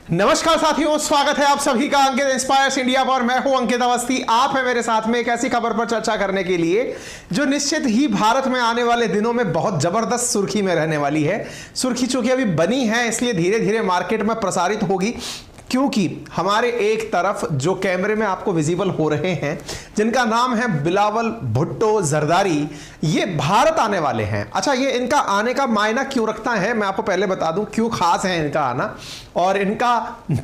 नमस्कार साथियों, स्वागत है आप सभी का अंकित इंस्पायर्स इंडिया पर। मैं हूं अंकित अवस्थी। आप है मेरे साथ में एक ऐसी खबर पर चर्चा करने के लिए जो निश्चित ही भारत में आने वाले दिनों में बहुत जबरदस्त सुर्खी में रहने वाली है। सुर्खी चूंकि अभी बनी है इसलिए धीरे धीरे मार्केट में प्रसारित होगी, क्योंकि हमारे एक तरफ जो कैमरे में आपको विजिबल हो रहे हैं, जिनका नाम है बिलावल भुट्टो जरदारी, ये भारत आने वाले हैं। अच्छा, ये इनका आने का मायना क्यों रखता है, मैं आपको पहले बता दूं क्यों खास है इनका आना। और इनका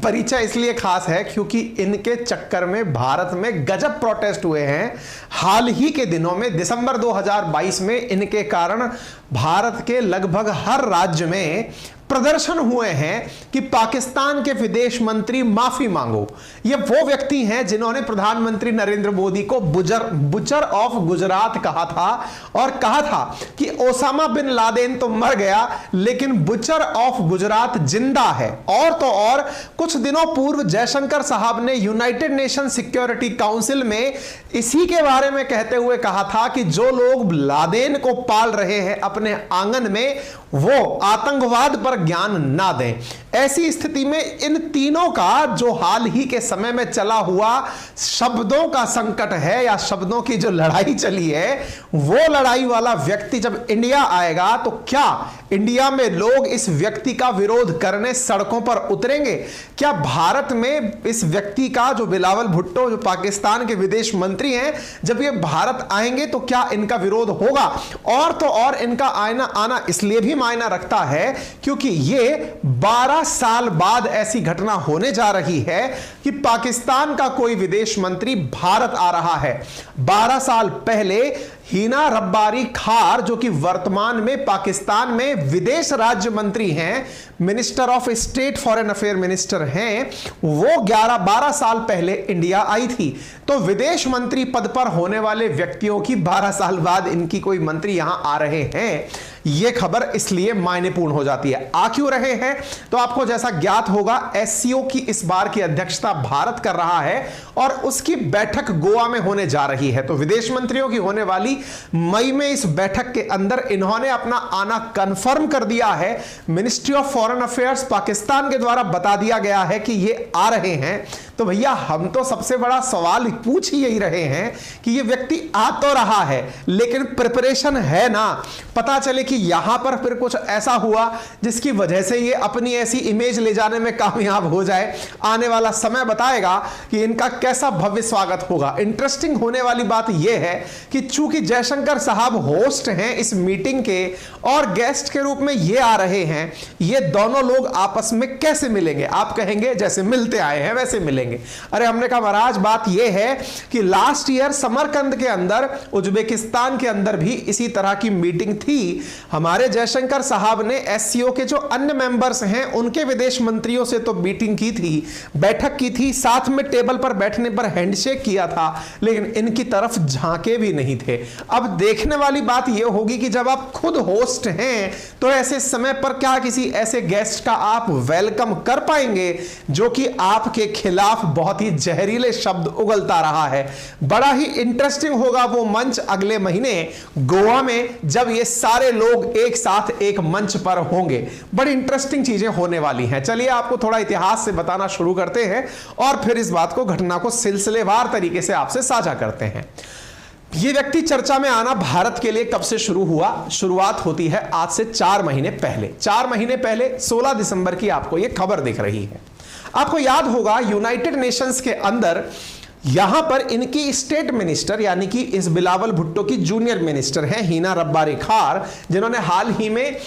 परिचय इसलिए खास है क्योंकि इनके चक्कर में भारत में गजब प्रोटेस्ट हुए हैं। हाल ही के दिनों में दिसंबर 2022 में इनके कारण भारत के लगभग हर राज्य में प्रदर्शन हुए हैं कि पाकिस्तान के विदेश मंत्री माफी मांगो। ये वो व्यक्ति हैं जिन्होंने प्रधानमंत्री नरेंद्र मोदी को बुचर ऑफ गुजरात कहा था और कहा था कि ओसामा बिन लादेन तो मर गया लेकिन बुचर ऑफ गुजरात जिंदा है। और तो और कुछ दिनों पूर्व जयशंकर साहब ने यूनाइटेड नेशन सिक्योरिटी काउंसिल में इसी के बारे में कहते हुए कहा था कि जो लोग लादेन को पाल रहे हैं अपने आंगन में, वो आतंकवाद पर ज्ञान ना दें। ऐसी स्थिति में इन तीनों का जो हाल ही के समय में चला हुआ शब्दों का संकट है या शब्दों की जो लड़ाई चली है, वो लड़ाई वाला व्यक्ति जब इंडिया आएगा तो क्या इंडिया में लोग इस व्यक्ति का विरोध करने सड़कों पर उतरेंगे? क्या भारत में इस व्यक्ति का, जो बिलावल भुट्टो, जो पाकिस्तान के विदेश मंत्री हैं, जब ये भारत आएंगे तो क्या इनका विरोध होगा? और तो और इनका आना इसलिए भी मायना रखता है क्योंकि ये 12 साल बाद ऐसी घटना होने जा रही है कि पाकिस्तान का कोई विदेश मंत्री भारत आ रहा है। 12 साल पहले हीना रब्बारी खार, जो कि वर्तमान में पाकिस्तान में विदेश राज्य मंत्री हैं, minister of state foreign affair minister हैं, वो 12 साल पहले इंडिया आई थी। तो विदेश मंत्री पद पर होने वाले व्यक्तियों की 12 साल बाद इनकी कोई मंत्री यहां आ रहे हैं, यह खबर इसलिए मायनेपूर्ण हो जाती है। आ क्यों रहे हैं? तो आपको जैसा ज्ञात होगा, एससीओ की इस बार की अध्यक्षता भारत कर रहा है और उसकी बैठक गोवा में होने जा रही है। तो विदेश मंत्रियों की होने वाली मई में इस बैठक के अंदर इन्होंने अपना आना कंफर्म कर दिया है। Ministry of foreign affairs Pakistan के द्वारा बता दिया गया है कि ये आ रहे हैं। तो भैया, हम तो सबसे बड़ा सवाल पूछ ही यही रहे हैं कि ये व्यक्ति आ तो रहा है लेकिन प्रिपरेशन है ना? पता चले कि यहां पर फिर कुछ ऐसा हुआ जिसकी वजह से ये अपनी ऐसी इमेज ले जाने में कामयाब हो जाए। आने वाला समय बताएगा कि इनका कैसा भव्य स्वागत होगा। इंटरेस्टिंग होने वाली बात यह है कि चूंकि जयशंकर साहब होस्ट हैं इस मीटिंग के और गेस्ट के रूप में ये आ रहे हैं, ये दोनों लोग आपस में कैसे मिलेंगे? आप कहेंगे जैसे मिलते आए हैं वैसे मिलेंगे। अरे हमने कहा महाराज, बात यह है कि लास्ट ईयर समरकंद के अंदर, उज्बेकिस्तान के अंदर भी इसी तरह की मीटिंग थी। हमारे जयशंकर साहब ने एससीओ के जो अन्य मेंबर्स हैं उनके विदेश मंत्रियों से तो मीटिंग की थी, बैठक की थी, साथ में टेबल पर बैठने पर हैंडशेक किया था, लेकिन इनकी तरफ झांके भी नहीं थे। अब देखने वाली बात यह होगी कि जब आप खुद होस्ट हैं तो ऐसे समय पर क्या किसी ऐसे गेस्ट का आप वेलकम कर पाएंगे जो कि आपके खिलाफ बहुत ही जहरीले शब्द उगलता रहा है? बड़ा ही इंटरेस्टिंग होगा वो मंच अगले महीने गोवा में, जब ये सारे लोग एक साथ एक मंच पर होंगे। बड़ी इंटरेस्टिंग चीजें होने वाली हैं। चलिए आपको थोड़ा इतिहास से बताना शुरू करते हैं और फिर इस बात को, घटना को सिलसिलेवार तरीके से आपसे साझा करते हैं। यह व्यक्ति चर्चा में आना भारत के लिए कब से शुरू हुआ? शुरुआत होती है आज से 4 महीने पहले। 4 महीने पहले 16 दिसंबर की आपको यह खबर दिख रही है। आपको याद होगा यूनाइटेड नेशंस के अंदर यहां पर इनकी स्टेट मिनिस्टर, यानी कि इस बिलावल भुट्टो की जूनियर मिनिस्टर हैं हीना रब्बारी खार, जिन्होंने हाल ही में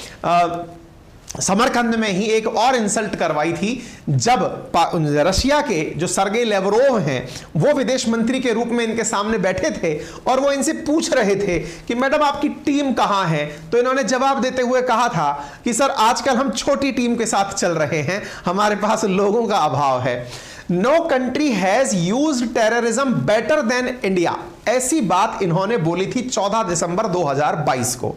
समरकंद में ही एक और इंसल्ट करवाई थी जब रशिया के जो सर्गेई लेवरोव हैं वो विदेश मंत्री के रूप में इनके सामने बैठे थे और वो इनसे पूछ रहे थे कि मैडम आपकी टीम कहां है? तो इन्होंने जवाब देते हुए कहा था कि सर आजकल हम छोटी टीम के साथ चल रहे हैं, हमारे पास लोगों का अभाव है। No country has used terrorism better than India. ऐसी बात इन्होंने बोली थी 14 दिसंबर 2022 को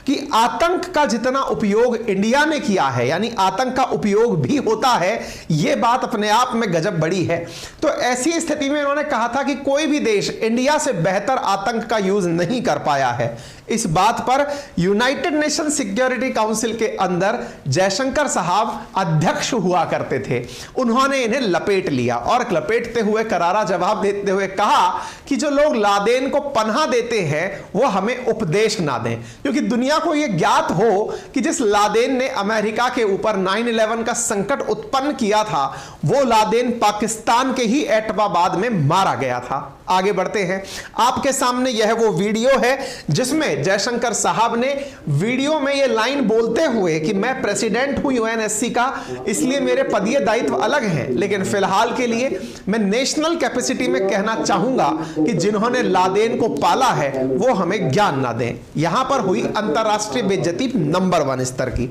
कि आतंक का जितना उपयोग इंडिया ने किया है, यानी आतंक का उपयोग भी होता है, यह बात अपने आप में गजब बड़ी है। तो ऐसी स्थिति में इन्होंने कहा था कि कोई भी देश इंडिया से बेहतर आतंक का यूज नहीं कर पाया है। इस बात पर यूनाइटेड नेशन सिक्योरिटी काउंसिल के अंदर जयशंकर साहब अध्यक्ष हुआ करते थे। उन्होंने इन्हें लपेट लिया और लपेटते हुए करारा जवाब देते हुए कहा कि जो लोग लादेन को पनाह देते हैं वो हमें उपदेश ना दें, क्योंकि दुनिया को यह ज्ञात हो कि जिस लादेन ने अमेरिका के ऊपर 9/11 का संकट उत्पन्न किया था, वो लादेन पाकिस्तान के ही एटबाबाद में मारा गया था। आगे बढ़ते हैं, आपके सामने यह वो वीडियो है जिसमें जयशंकर साहब ने वीडियो में यह लाइन बोलते हुए कि मैं प्रेसिडेंट हूं यूएनएससी का, इसलिए मेरे पदीय दायित्व अलग हैं, लेकिन फिलहाल के लिए मैं नेशनल कैपेसिटी में कहना चाहूंगा कि जिन्होंने लादेन को पाला है वो हमें ज्ञान ना दें। यहां पर हुई अंतरराष्ट्रीय बेइज्जती नंबर 1 स्तर की।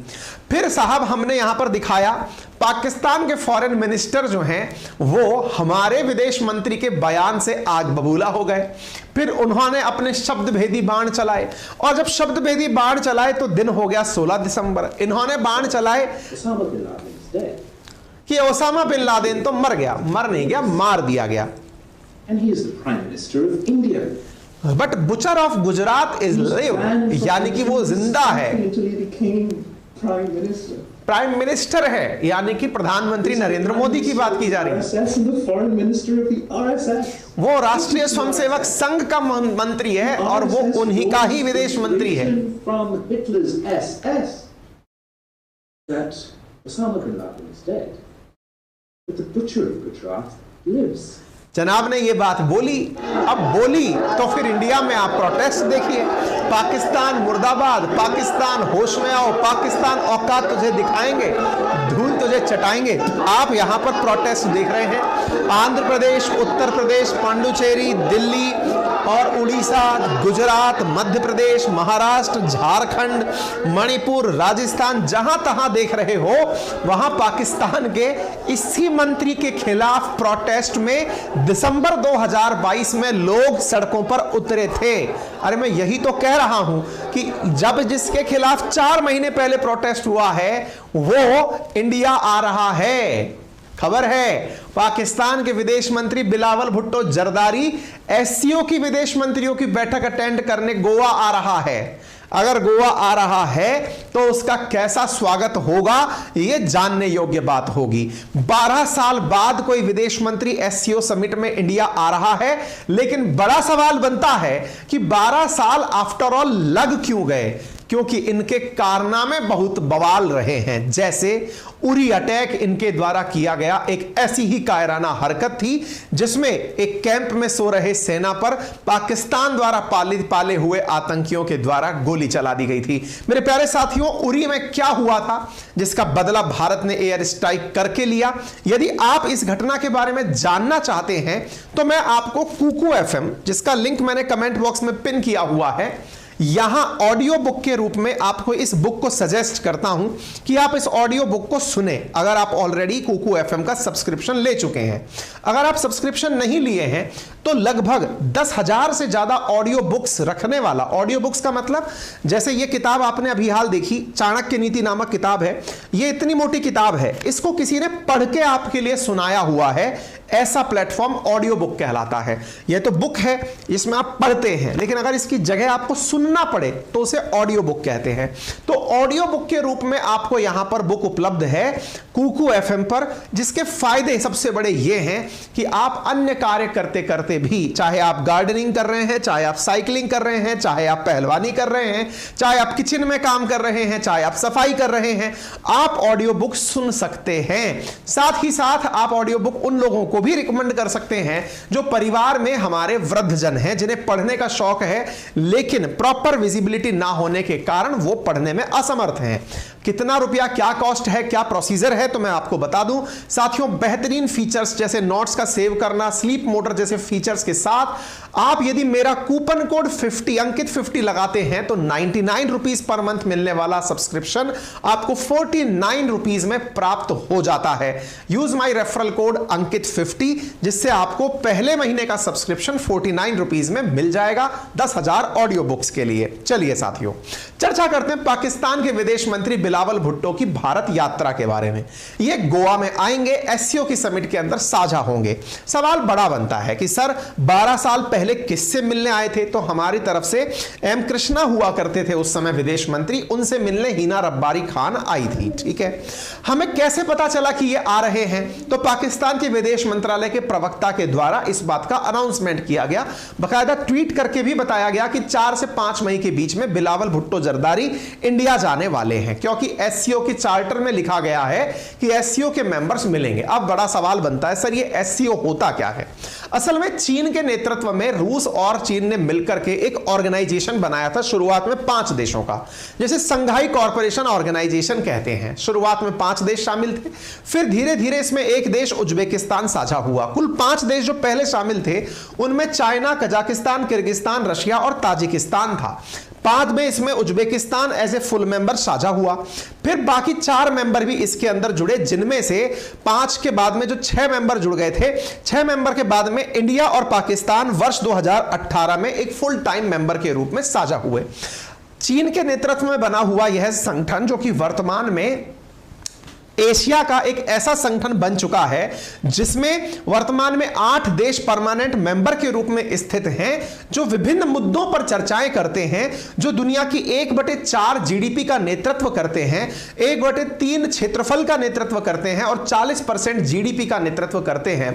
फिर साहब हमने यहां पर दिखाया पाकिस्तान के फॉरेन मिनिस्टर जो हैं वो हमारे विदेश मंत्री के बयान से आग बबूला हो गए। फिर उन्होंने अपने शब्द भेदी बाण चलाए, और जब शब्द भेदी बाण चलाए तो दिन हो गया 16 दिसंबर। इन्होंने बाण चलाए कि ओसामा बिन लादेन तो मर गया, मर नहीं गया, मार दिया गया। But butcher of Gujarat is live, यानी कि वो जिंदा है, प्राइम मिनिस्टर है, यानी कि प्रधानमंत्री नरेंद्र मोदी की बात की जा रही है। वो राष्ट्रीय स्वयंसेवक संघ का मंत्री है और वो उन्हीं का ही विदेश मंत्री है। जनाब ने ये बात बोली, अब बोली तो फिर इंडिया में आप प्रोटेस्ट देखिए, पाकिस्तान मुर्दाबाद, पाकिस्तान होश में आओ, पाकिस्तान औकात तुझे दिखाएंगे, धूल तुझे चटाएंगे। आप यहां पर प्रोटेस्ट देख रहे हैं। आंध्र प्रदेश, उत्तर प्रदेश, पांडुचेरी, दिल्ली और उड़ीसा, गुजरात, मध्य प्रदेश, महाराष्ट्र, झारखंड, मणिपुर, राजस्थान, जहां तहां देख रहे हो वहां पाकिस्तान के इसी मंत्री के खिलाफ प्रोटेस्ट में दिसंबर 2022 में लोग सड़कों पर उतरे थे। अरे मैं यही तो कह रहा हूं कि जब जिसके खिलाफ 4 महीने पहले प्रोटेस्ट हुआ है वो इंडिया आ रहा है। खबर है पाकिस्तान के विदेश मंत्री बिलावल भुट्टो जरदारी एससीओ की विदेश मंत्रियों की बैठक अटेंड करने गोवा आ रहा है। अगर गोवा आ रहा है तो उसका कैसा स्वागत होगा यह जानने योग्य बात होगी। 12 साल बाद कोई विदेश मंत्री एससीओ समिट में इंडिया आ रहा है, लेकिन बड़ा सवाल बनता है कि 12 साल आफ्टर ऑल लग क्यों गए, क्योंकि इनके कारनामे बहुत बवाल रहे हैं। जैसे उरी अटैक इनके द्वारा किया गया, एक ऐसी ही कायराना हरकत थी जिसमें एक कैंप में सो रहे सेना पर पाकिस्तान द्वारा पाले हुए आतंकियों के द्वारा गोली चला दी गई थी। मेरे प्यारे साथियों, उरी में क्या हुआ था जिसका बदला भारत ने एयर स्ट्राइक करके लिया? यदि आप इस घटना के बारे में जानना चाहते हैं तो मैं आपको कुकू एफएम, जिसका लिंक मैंने कमेंट बॉक्स में पिन किया हुआ है, यहां ऑडियो बुक के रूप में आपको इस बुक को सजेस्ट करता हूं कि आप इस ऑडियो बुक को सुने, अगर आप ऑलरेडी कुकू एफएम का सब्सक्रिप्शन ले चुके हैं। अगर आप सब्सक्रिप्शन नहीं लिए हैं तो लगभग 10,000 से ज्यादा ऑडियो बुक्स रखने वाला, ऑडियो बुक्स का मतलब जैसे ये किताब आपने अभी हाल देखी, चाणक्य नीति नामक किताब है, ये इतनी मोटी किताब है, इसको किसी ने पढ़ के आपके लिए सुनाया हुआ है, ऐसा प्लेटफॉर्म ऑडियो बुक कहलाता है। यह तो बुक है इसमें आप पढ़ते हैं, लेकिन अगर इसकी जगह आपको सुनना पड़े तो उसे ऑडियो बुक कहते हैं। तो ऑडियो बुक के रूप में आपको यहां पर बुक उपलब्ध है कुकू एफएम पर, जिसके फायदे सबसे बड़े ये हैं कि आप अन्य कार्य करते करते भी, चाहे आप गार्डनिंग कर रहे हैं, चाहे आप साइकिलिंग कर रहे हैं, चाहे आप पहलवानी कर रहे हैं, चाहे आप किचन में काम कर रहे हैं, चाहे आप सफाई कर रहे हैं, आप ऑडियो बुक सुन सकते हैं। साथ ही साथ आप ऑडियो बुक उन लोगों को भी रिकमेंड कर सकते हैं जो परिवार में हमारे वृद्धजन हैं, जिन्हें पढ़ने का शौक है लेकिन प्रॉपर विजिबिलिटी ना होने के कारण वो पढ़ने में असमर्थ हैं। कितना रुपया, क्या कॉस्ट है, क्या प्रोसीजर है, तो मैं आपको बता दूं। साथियों, बेहतरीन फीचर्स जैसे नोट्स का सेव करना, स्लीप मोटर जैसे फीचर्स के साथ आप यदि मेरा कूपन कोड 50 अंकित 50 लगाते हैं तो 99 रुपीज पर मंथ मिलने वाला सब्सक्रिप्शन आपको 49 रुपीज में प्राप्त हो जाता है। यूज माई रेफरल कोड अंकित 50, जिससे आपको पहले महीने का सब्सक्रिप्शन 49 रुपीज में मिल जाएगा 10,000 ऑडियो बुक्स के लिए। चलिए साथियों, चर्चा करते हैं पाकिस्तान के विदेश मंत्री बिलावल भुट्टो की भारत यात्रा के बारे में। ये गोवा में आएंगे, एससीओ की समिट के अंदर साझा होंगे। सवाल बड़ा बनता है कि सर 12 साल पहले किससे मिलने आए थे? तो हमारी तरफ से एम कृष्णा हुआ करते थे उस समय विदेश मंत्री, उनसे मिलने हिना रब्बारी खान आई थी। ठीक है, हमें कैसे पता चला कि ये आ रहे हैं? तो पाकिस्तान के विदेश मंत्रालय के प्रवक्ता के द्वारा इस बात का अनाउंसमेंट किया गया, बकायदा ट्वीट करके भी बताया गया कि 4 से 5 मई के बीच में बिलावल भुट्टो जरदारी इंडिया जाने वाले हैं, क्योंकि एससीओ के चार्टर में लिखा गया है कि एससीओ के मेंबर्स मिलेंगे। अब बड़ा सवाल बनता है, सर ये एससीओ होता क्या है? असल में चीन के नेतृत्व में रूस और चीन ने मिलकर के एक ऑर्गेनाइजेशन बनाया था, शुरुआत में 5 देशों का, जैसे संघाई कॉर्पोरेशन ऑर्गेनाइजेशन कहते हैं। शुरुआत में 5 देश शामिल थे, फिर धीरे धीरे इसमें एक देश उज्बेकिस्तान साझा हुआ। कुल 5 देश जो पहले शामिल थे उनमें चाइना, कजाकिस्तान, किर्गिस्तान, रशिया और ताजिकिस्तान था। बाद में इसमें Uzbekistan as a full member साझा हुआ। फिर बाकी 4 मेंबर भी इसके अंदर जुड़े, जिनमें से 5 के बाद में जो 6 मेंबर जुड़ गए थे, 6 मेंबर के बाद में इंडिया और पाकिस्तान वर्ष 2018 में एक फुल टाइम मेंबर के रूप में साझा हुए। चीन के नेतृत्व में बना हुआ यह संगठन, जो कि वर्तमान में एशिया का एक ऐसा संगठन बन चुका है जिसमें वर्तमान में 8 देश परमानेंट मेंबर के रूप में स्थित हैं, जो विभिन्न मुद्दों पर चर्चाएं करते हैं, जो दुनिया की 1/4 जीडीपी का नेतृत्व करते हैं, 1/3 क्षेत्रफल का नेतृत्व करते हैं और 40% जीडीपी का नेतृत्व करते हैं,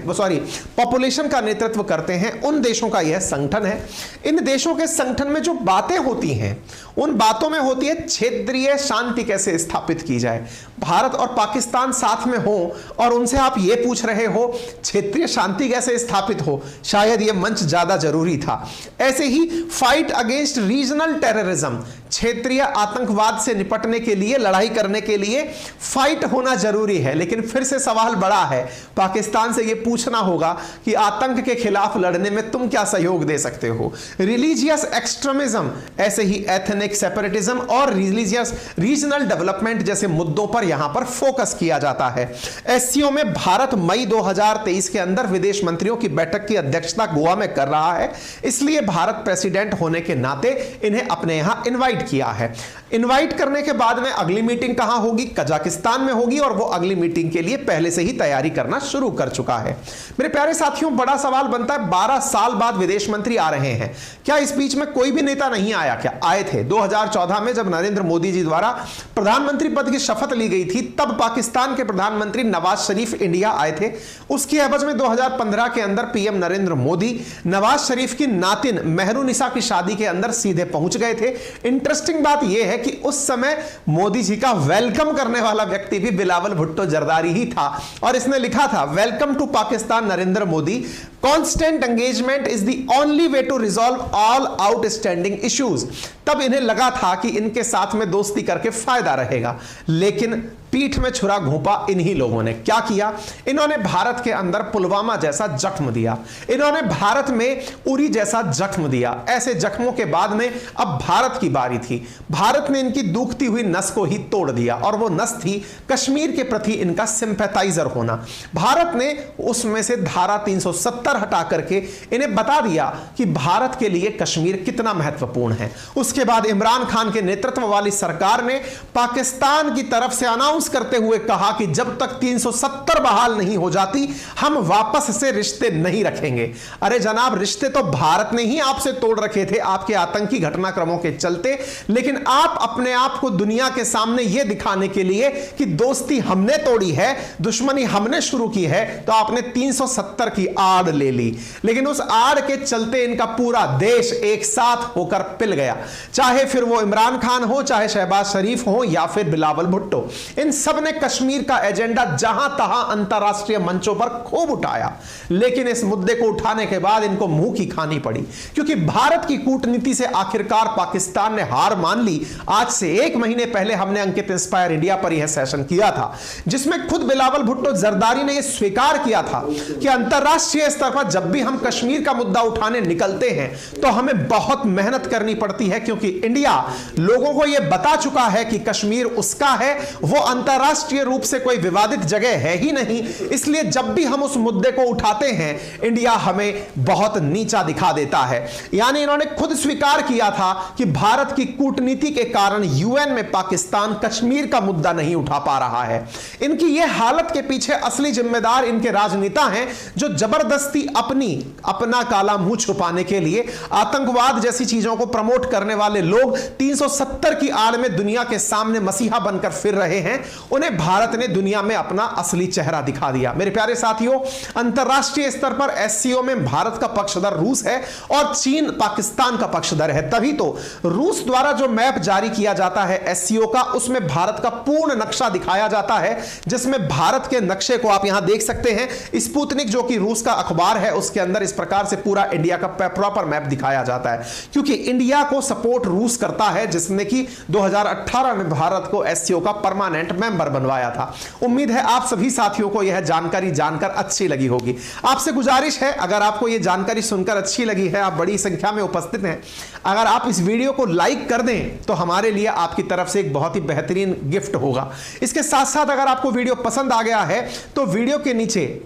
पॉपुलेशन का नेतृत्व करते हैं। उन देशों का यह संगठन है। इन देशों के संगठन में जो बातें होती हैं, उन बातों में होती है क्षेत्रीय शांति कैसे स्थापित की जाए। भारत और पाकिस्तान साथ में हो और उनसे आप ये पूछ रहे हो क्षेत्रीय शांति कैसे स्थापित हो, शायद ये मंच ज्यादा जरूरी था। ऐसे ही फाइट अगेंस्ट रीजनल टेररिज्म, क्षेत्रीय आतंकवाद से निपटने के लिए, लड़ाई करने के लिए फाइट होना जरूरी है। लेकिन फिर से सवाल बड़ा है, पाकिस्तान से यह पूछना होगा कि आतंक के खिलाफ लड़ने में तुम क्या सहयोग दे सकते हो। रिलीजियस एक्सट्रीमिज्म, ऐसे ही एथनिक सेपरेटिज्म और रिलीजियस रीजनल डेवलपमेंट जैसे मुद्दों पर यहां पर फोकस किया जाता है। एससीओ में भारत मई 2023 के अंदर विदेश मंत्रियों की बैठक की अध्यक्षता गोवा में कर रहा है, इसलिए भारत प्रेसिडेंट होने के नाते इन्हें अपने यहां इनवाइट किया है। इनवाइट करने के बाद में अगली मीटिंग कहां होगी? कजाकिस्तान में होगी, और वो अगली मीटिंग के लिए पहले से ही तैयारी करना शुरू कर चुका है। मेरे प्यारे साथियों, बड़ा सवाल बनता है, 12 साल बाद विदेश मंत्री आ रहे हैं, क्या इस बीच में कोई भी नेता नहीं आया? क्या आए थे? 2014 में जब नरेंद्र मोदी जी द्वारा प्रधानमंत्री पद की शपथ ली गई थी, तब पाकिस्तान के प्रधानमंत्री नवाज शरीफ इंडिया आए थे। उसकी एवज में 2015 के अंदर पीएम नरेंद्र मोदी नवाज शरीफ की नातिन मेहरुनिसा की शादी के अंदर सीधे पहुंच गए थे। इंटरेस्टिंग बात यह है कि उस समय मोदी जी का वेलकम करने वाला व्यक्ति भी बिलावल भुट्टो जरदारी ही था, और इसने लिखा था, welcome to Pakistan Narendra Modi, constant engagement is the only way to resolve all outstanding issues. तब इन्हें लगा था कि इनके साथ में दोस्ती करके फायदा रहेगा, लेकिन पीठ में छुरा घोंपा इन्हीं लोगों ने। क्या किया? इन्होंने भारत के अंदर पुलवामा जैसा जख्म दिया, इन्होंने भारत में उरी जैसा जख्म दिया। ऐसे जख्मों के बाद में अब भारत की बारी थी। भारत ने इनकी दुखती हुई नस को ही तोड़ दिया, और वो नस थी कश्मीर के प्रति इनका सिंपैथाइजर होना। भारत ने उसमें से धारा 370 हटा करके इन्हें बता दिया कि भारत के लिए कश्मीर कितना महत्वपूर्ण है। उसके बाद इमरान खान के नेतृत्व वाली सरकार ने पाकिस्तान की तरफ से अनाउंस करते हुए कहा कि जब तक 370 बहाल नहीं हो जाती, हम वापस से रिश्ते नहीं रखेंगे। अरे जनाब, रिश्ते तो भारत ने ही आपसे तोड़ रखे थे आपके आतंकी घटनाक्रमों के चलते, लेकिन आप अपने आप को दुनिया के सामने यह दिखाने के लिए कि दोस्ती हमने तोड़ी है, दुश्मनी हमने शुरू की है, तो आपने 370 की आड़ ले ली। लेकिन उस आड़ के चलते इनका पूरा देश एक साथ होकर पिल गया। चाहे फिर वो इमरान खान हो, चाहे शहबाज शरीफ हो, या फिर बिलावल भुट्टो, इन इन सब ने कश्मीर का एजेंडा जहां तहां अंतरराष्ट्रीय मंचों पर खूब उठाया, लेकिन इस मुद्दे को उठाने के बाद इनको मुंह की खानी पड़ी, क्योंकि भारत की कूटनीति से आखिरकार पाकिस्तान ने हार मान ली। आज से 1 महीने पहले हमने अंकित इंस्पायर इंडिया पर यह सेशन किया था, जिसमें खुद बिलावल भुट्टो जरदारी ने यह स्वीकार किया था कि अंतरराष्ट्रीय स्तर पर जब भी हम कश्मीर का मुद्दा उठाने निकलते हैं तो हमें बहुत मेहनत करनी पड़ती है, क्योंकि इंडिया लोगों को यह बता चुका है कि कश्मीर उसका है, वो अंतरराष्ट्रीय रूप से कोई विवादित जगह है ही नहीं। इसलिए जब भी हम उस मुद्दे को उठाते हैं इंडिया हमें बहुत नीचा दिखा देता है। यानी इन्होंने खुद स्वीकार किया था कि भारत की कूटनीति के कारण यूएन में पाकिस्तान कश्मीर का मुद्दा नहीं उठा पा रहा है। इनकी यह हालत के पीछे असली जिम्मेदार इनके राजनेता हैं, जो जबरदस्ती अपना काला मुंह छुपाने के लिए आतंकवाद जैसी चीजों को प्रमोट करने वाले लोग 370 की आड़ में दुनिया के सामने मसीहा बनकर फिर रहे हैं। उन्हें भारत ने दुनिया में अपना असली चेहरा दिखा दिया। मेरे प्यारे साथियों, अंतरराष्ट्रीय स्तर पर एससीओ में भारत का पक्षधर रूस है और चीन पाकिस्तान का पक्षधर है। तभी तो रूस द्वारा जो मैप जारी किया जाता है एससीओ का, उसमें भारत का पूर्ण नक्शा दिखाया जाता है, जिसमें भारत के नक्शे को आप यहां देख सकते हैं। स्पुतनिक जो कि रूस का अखबार है, उसके अंदर इस प्रकार से पूरा इंडिया का प्रॉपर मैप दिखाया जाता है, क्योंकि इंडिया को सपोर्ट रूस करता है, जिसने कि 2018 में भारत को एससीओ का परमानेंट मेंबर बनवाया था। उम्मीद है आप सभी साथियों को यह जानकारी जानकर अच्छी लगी होगी। आपसे गुजारिश है, अगर आपको यह जानकारी सुनकर अच्छी लगी है, आप बड़ी संख्या में उपस्थित हैं, अगर आप इस वीडियो को लाइक कर दें तो हमारे लिए आपकी तरफ से एक बहुत ही बेहतरीन गिफ्ट होगा। इसके साथ साथ अगर आपको वीडियो पसंद आ गया है तो वीडियो के नीचे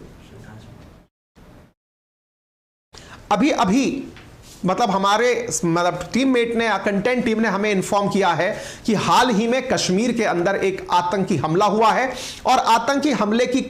अभी हमारे टीममेट ने या कंटेंट टीम ने हमें इन्फॉर्म किया है कि हाल ही में कश्मीर के अंदर एक आतंकी हमला हुआ है, और आतंकी हमले की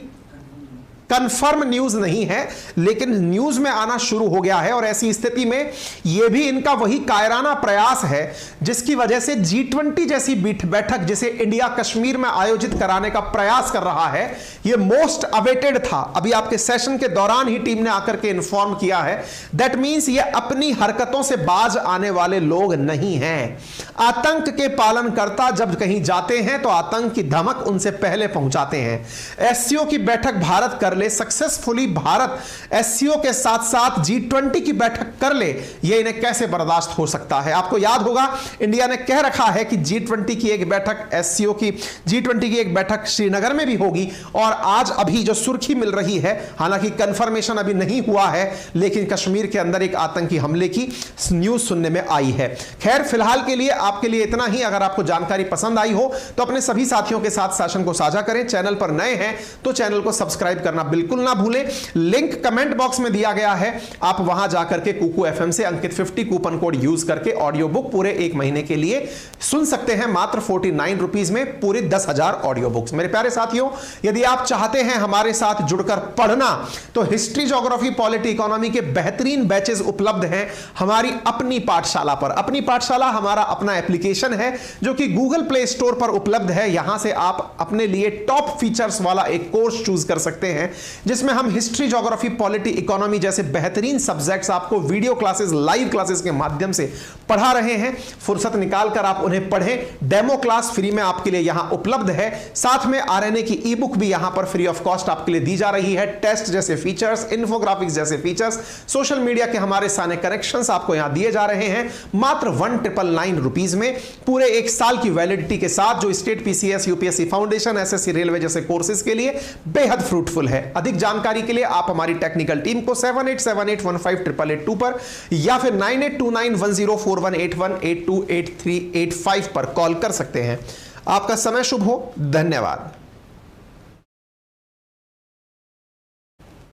कंफर्म न्यूज नहीं है, लेकिन न्यूज में आना शुरू हो गया है। और ऐसी स्थिति में यह भी इनका वही कायराना प्रयास है जिसकी वजह से G20 जैसी बैठक जिसे इंडिया कश्मीर में आयोजित कराने का प्रयास कर रहा है, यह मोस्ट अवेटेड था। अभी आपके सेशन के दौरान ही टीम ने आकर के इन्फॉर्म किया है। दैट मींस ये अपनी हरकतों से बाज आने वाले लोग नहीं हैं। आतंक के पालनकर्ता जब कहीं जाते हैं तो आतंक की धमक उनसे पहले पहुंचाते हैं। एससीओ की बैठक भारत कर ले सक्सेसफुली, भारत एससीओ के साथ साथ G20 की बैठक कर ले, यह इन्हें कैसे बर्दाश्त हो सकता है। आपको याद होगा इंडिया ने कह रखा है कि G20 की एक बैठक एससीओ की G20 की एक बैठक श्रीनगर में भी होगी, और आज अभी जो सुर्खी मिल रही है, हालांकि कंफर्मेशन अभी नहीं हुआ है, लेकिन कश्मीर के अंदर एक आतंकी हमले की न्यूज सुनने में आई है। खैर फिलहाल के लिए आपके लिए इतना ही। अगर आपको जानकारी पसंद आई हो तो अपने सभी साथियों के साथ सेशन को साझा करें। चैनल पर नए हैं तो चैनल को सब्सक्राइब करना बिल्कुल ना भूलें। लिंक कमेंट बॉक्स में दिया गया है, आप वहां जाकर के कुकू एफएम से अंकित 50 कूपन कोड यूज करके ऑडियो बुक पूरे 1 महीने के लिए सुन सकते हैं, मात्र 49 रुपीज में पूरे 10,000 ऑडियो बुक्स। मेरे प्यारे साथियों, यदि आप चाहते हैं हमारे साथ जुड़कर पढ़ना तो हिस्ट्री, ज्योग्राफी, पॉलिटी, इकोनॉमी के बेहतरीन बैचेस उपलब्ध हैं हमारी अपनी पाठशाला पर। अपनी पाठशाला हमारा अपना एप्लीकेशन है जो कि गूगल प्ले स्टोर पर उपलब्ध है। यहां से आप अपने लिए टॉप फीचर्स वाला एक कोर्स चूज कर सकते हैं, जिसमें हम हिस्ट्री, ज्योग्राफी, पॉलिटी, इकोनॉमी जैसे बेहतरीन सब्जेक्ट्स आपको वीडियो क्लासेस, लाइव क्लासेस के माध्यम से पढ़ा रहे हैं। फुर्सत निकालकर आप उन्हें पढ़ें। डेमो क्लास फ्री में आपके लिए यहां उपलब्ध है। साथ में आरएनए की ई बुक भी यहां पर फ्री ऑफ कॉस्ट आपके लिए दी जा रही है। टेस्ट जैसे फीचर्स, इन्फोग्राफिक्स जैसे फीचर्स, सोशल मीडिया के हमारे सारे कनेक्शंस आपको यहां दिए जा रहे हैं, मात्र 1999 रुपीज में पूरे 1 साल की वैलिडिटी के साथ, जो state PCS, UPSC foundation, SSC, railway जैसे कोर्सेज के लिए बेहद फ्रूटफुल है। अधिक जानकारी के लिए आप हमारी टेक्निकल टीम को 7878158882 पर या फिर 9829104181828385 पर कॉल कर सकते हैं। आपका समय शुभ हो। धन्यवाद।